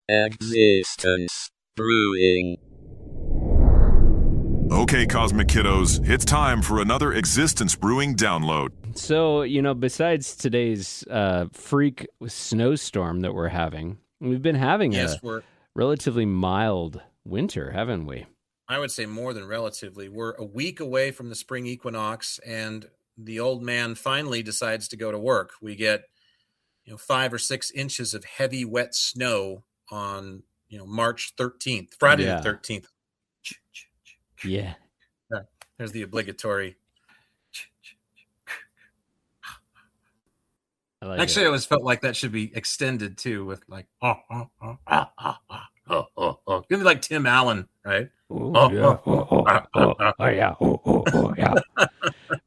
Existence Brewing. Okay, Cosmic Kiddos, it's time for another Existence Brewing download. So, besides today's freak snowstorm that we're having, we've been having a relatively mild winter, haven't we? I would say more than relatively. We're a week away from the spring equinox, and the old man finally decides to go to work. We get 5 or 6 inches of heavy, wet snow on, March 13th, Friday the 13th. Yeah. There's the obligatory. Actually, I always felt like that should be extended too, with like, give me like Tim Allen, right? Yeah.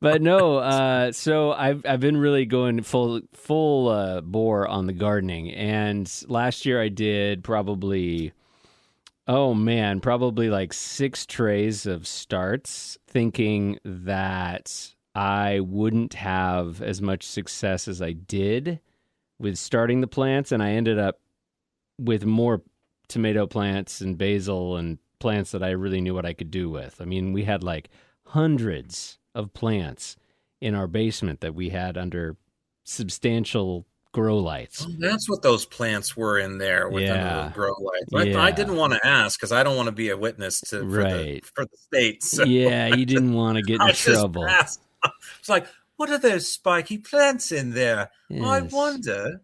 But no, so I've been really going full bore on the gardening, and last year I did probably like 6 trays of starts, thinking that I wouldn't have as much success as I did with starting the plants, and I ended up with more tomato plants and basil and plants that I really knew what I could do with. I mean, we had like hundreds of plants in our basement that we had under substantial grow lights. Oh, that's what those plants were in there under the grow lights. I didn't want to ask because I don't want to be a witness for the state. So. Yeah, you didn't want to get in trouble. It's like, what are those spiky plants in there? Yes. I wonder.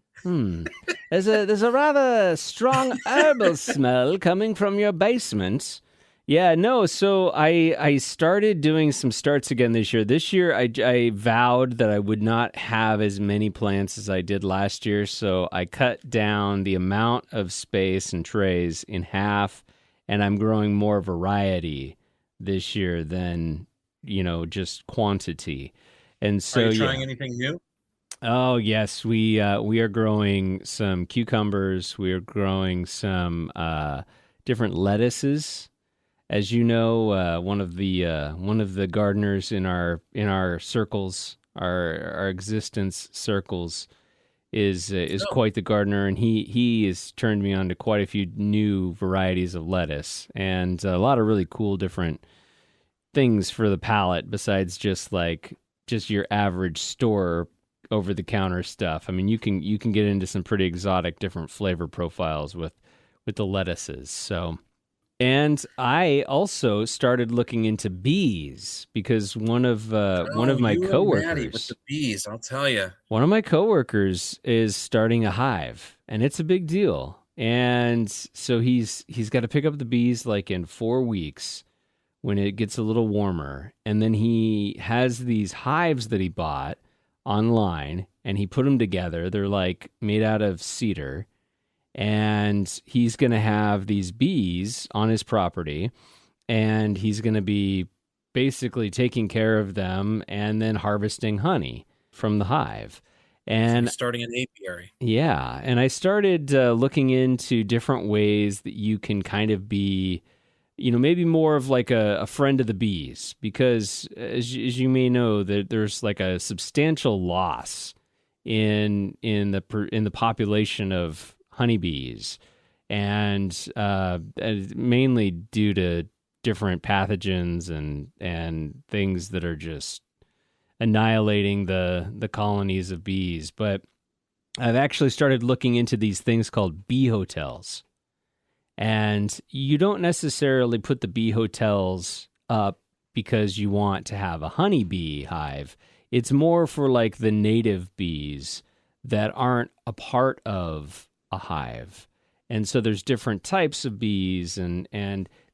There's a rather strong herbal smell coming from your basement. Yeah, no, so I started doing some starts again this year. This year, I vowed that I would not have as many plants as I did last year, so I cut down the amount of space and trays in half, and I'm growing more variety this year than, just quantity. And so, are you trying anything new? Oh, yes, we are growing some cucumbers. We are growing some different lettuces. As you know, one of the gardeners in our circles, our existence circles, is quite the gardener, and he has turned me on to quite a few new varieties of lettuce and a lot of really cool different things for the palate besides just your average store over the counter stuff. I mean, you can get into some pretty exotic different flavor profiles with the lettuces. So. And I also started looking into bees because one of my coworkers with the bees, I'll tell you. One of my coworkers is starting a hive, and it's a big deal. And so he's got to pick up the bees like in 4 weeks when it gets a little warmer, and then he has these hives that he bought online, and he put them together. They're like made out of cedar. And he's going to have these bees on his property, and he's going to be basically taking care of them and then harvesting honey from the hive. And so starting an apiary. Yeah, and I started looking into different ways that you can kind of be, maybe more of like a friend of the bees, because as you may know, there's like a substantial loss in the population of honeybees, and mainly due to different pathogens and things that are just annihilating the colonies of bees. But I've actually started looking into these things called bee hotels, and you don't necessarily put the bee hotels up because you want to have a honeybee hive. It's more for like the native bees that aren't a part of a hive. And so there's different types of bees, and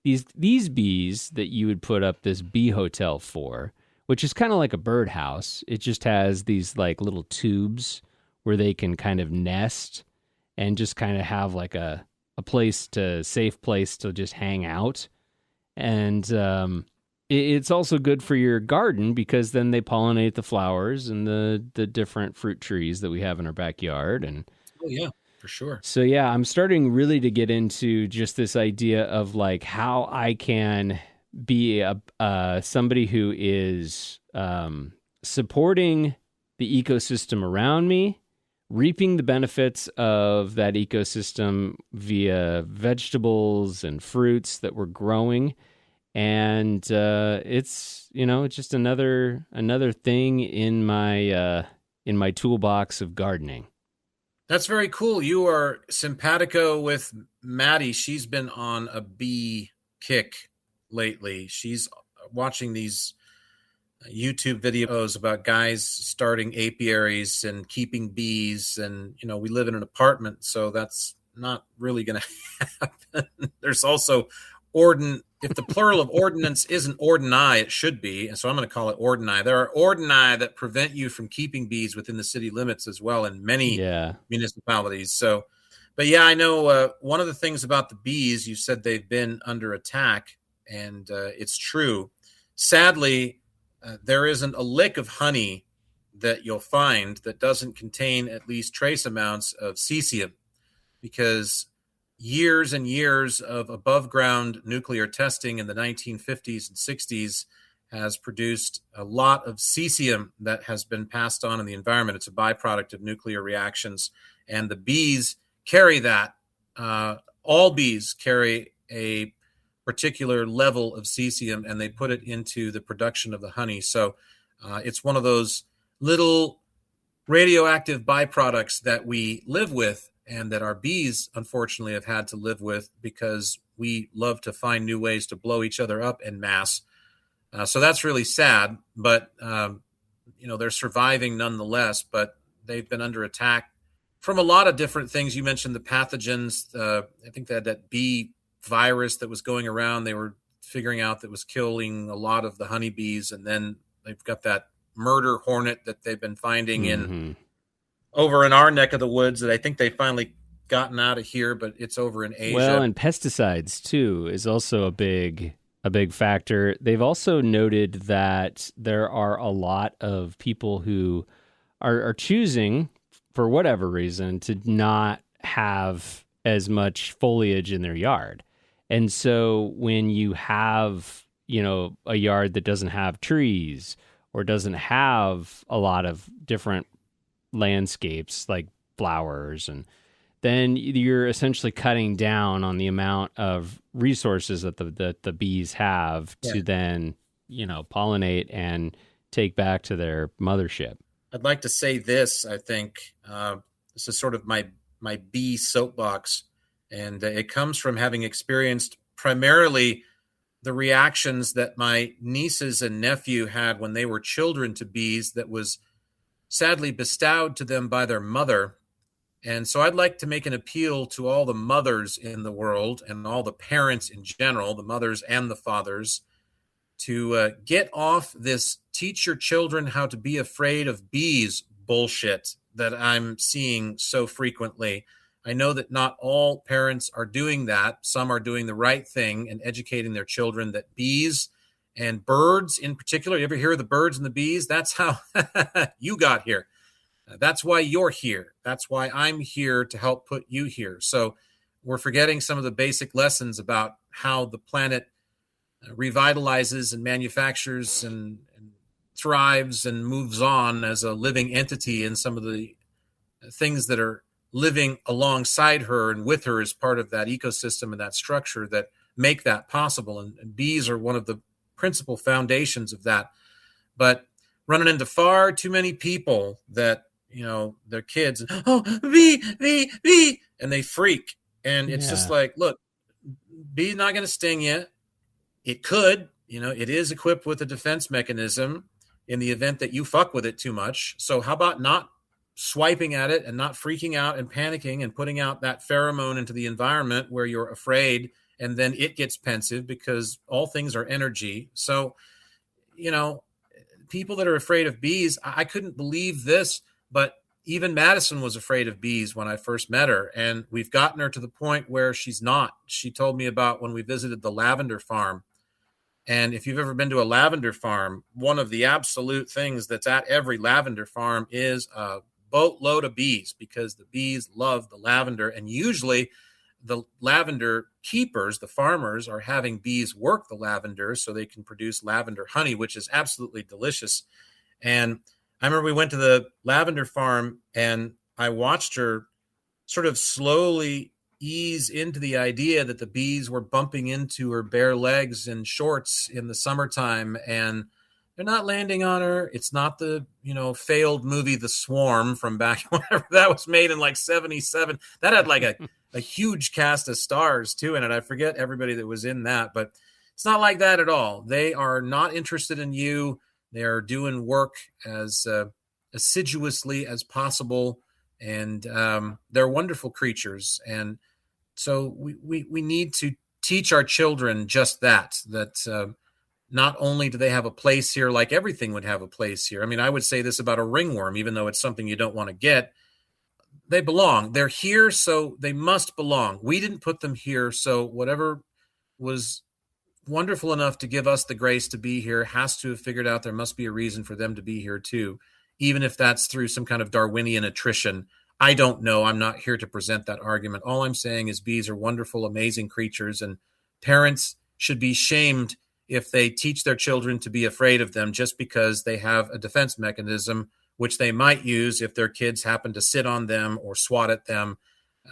these bees that you would put up this bee hotel for, which is kind of like a birdhouse. It just has these like little tubes where they can kind of nest and just kind of have like a safe place to just hang out. And it's also good for your garden because then they pollinate the flowers and the different fruit trees that we have in our backyard. And oh yeah, for sure. So yeah, I'm starting really to get into just this idea of like how I can be somebody who is supporting the ecosystem around me reaping the benefits of that ecosystem via vegetables and fruits that we're growing. And it's just another thing in my toolbox of gardening. That's very cool. You are simpatico with Maddie. She's been on a bee kick lately. She's watching these YouTube videos about guys starting apiaries and keeping bees. And, we live in an apartment, so that's not really going to happen. There's also if the plural of ordinance isn't ordini, it should be. And so I'm going to call it ordini. There are ordini that prevent you from keeping bees within the city limits as well in many municipalities. So, but yeah, I know one of the things about the bees, you said they've been under attack, and it's true. Sadly, there isn't a lick of honey that you'll find that doesn't contain at least trace amounts of cesium, because years and years of above ground nuclear testing in the 1950s and 60s has produced a lot of cesium that has been passed on in the environment. It's a byproduct of nuclear reactions, and the bees carry that. All bees carry a particular level of cesium, and they put it into the production of the honey. So it's one of those little radioactive byproducts that we live with, and that our bees, unfortunately, have had to live with because we love to find new ways to blow each other up en masse. So that's really sad, but, they're surviving nonetheless, but they've been under attack from a lot of different things. You mentioned the pathogens. I think they had that bee virus that was going around. They were figuring out that was killing a lot of the honeybees, and then they've got that murder hornet that they've been finding in over in our neck of the woods that I think they finally gotten out of here, but it's over in Asia. Well, and pesticides too is also a big factor. They've also noted that there are a lot of people who are choosing, for whatever reason, to not have as much foliage in their yard. And so when you have, a yard that doesn't have trees or doesn't have a lot of different landscapes like flowers, and then you're essentially cutting down on the amount of resources that the bees have to then pollinate and take back to their mothership. I'd like to say this. I think this is sort of my bee soapbox, and it comes from having experienced primarily the reactions that my nieces and nephew had when they were children to bees that was sadly bestowed to them by their mother. And so I'd like to make an appeal to all the mothers in the world and all the parents in general, the mothers and the fathers, to get off this teach your children how to be afraid of bees bullshit that I'm seeing so frequently. I know that not all parents are doing that. Some are doing the right thing and educating their children that bees and birds in particular, you ever hear of the birds and the bees? That's how you got here. That's why you're here. That's why I'm here to help put you here. So we're forgetting some of the basic lessons about how the planet revitalizes and manufactures and thrives and moves on as a living entity, and some of the things that are living alongside her and with her as part of that ecosystem and that structure that make that possible. And bees are one of the principal foundations of that. But running into far too many people that, their kids, bee, and they freak. And it's just like, look, bee's not going to sting you. It could, it is equipped with a defense mechanism in the event that you fuck with it too much. So how about not swiping at it and not freaking out and panicking and putting out that pheromone into the environment where you're afraid, and then it gets pensive, because all things are energy. So, people that are afraid of bees, I couldn't believe this, but even Madison was afraid of bees when I first met her, and we've gotten her to the point where she's not. She told me about when we visited the lavender farm. And if you've ever been to a lavender farm, one of the absolute things that's at every lavender farm is a boatload of bees, because the bees love the lavender. And usually the lavender keepers, the farmers, are having bees work the lavender so they can produce lavender honey, which is absolutely delicious. And I remember we went to the lavender farm, and I watched her sort of slowly ease into the idea that the bees were bumping into her bare legs and shorts in the summertime, and they're not landing on her. It's not the, failed movie The Swarm from back whenever that was made in like 77. That had like a huge cast of stars too in it. I forget everybody that was in that, but it's not like that at all. They are not interested in you. They are doing work as assiduously as possible, and they're wonderful creatures. And so we need to teach our children just that not only do they have a place here, like everything would have a place here. I mean, I would say this about a ringworm, even though it's something you don't want to get. They belong. They're here, so they must belong. We didn't put them here, so whatever was wonderful enough to give us the grace to be here has to have figured out there must be a reason for them to be here too, even if that's through some kind of Darwinian attrition. I don't know. I'm not here to present that argument. All I'm saying is bees are wonderful, amazing creatures, and parents should be shamed if they teach their children to be afraid of them just because they have a defense mechanism, which they might use if their kids happen to sit on them or swat at them,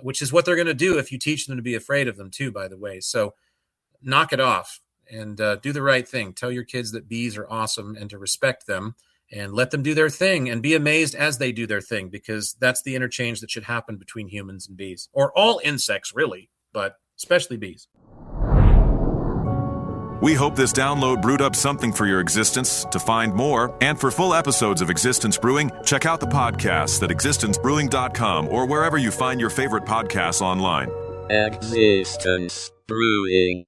which is what they're going to do if you teach them to be afraid of them too, by the way. So knock it off and do the right thing. Tell your kids that bees are awesome and to respect them, and let them do their thing and be amazed as they do their thing, because that's the interchange that should happen between humans and bees, or all insects really, but especially bees. We hope this download brewed up something for your existence. To find more, and for full episodes of Existence Brewing, check out the podcasts at existencebrewing.com or wherever you find your favorite podcasts online. Existence Brewing.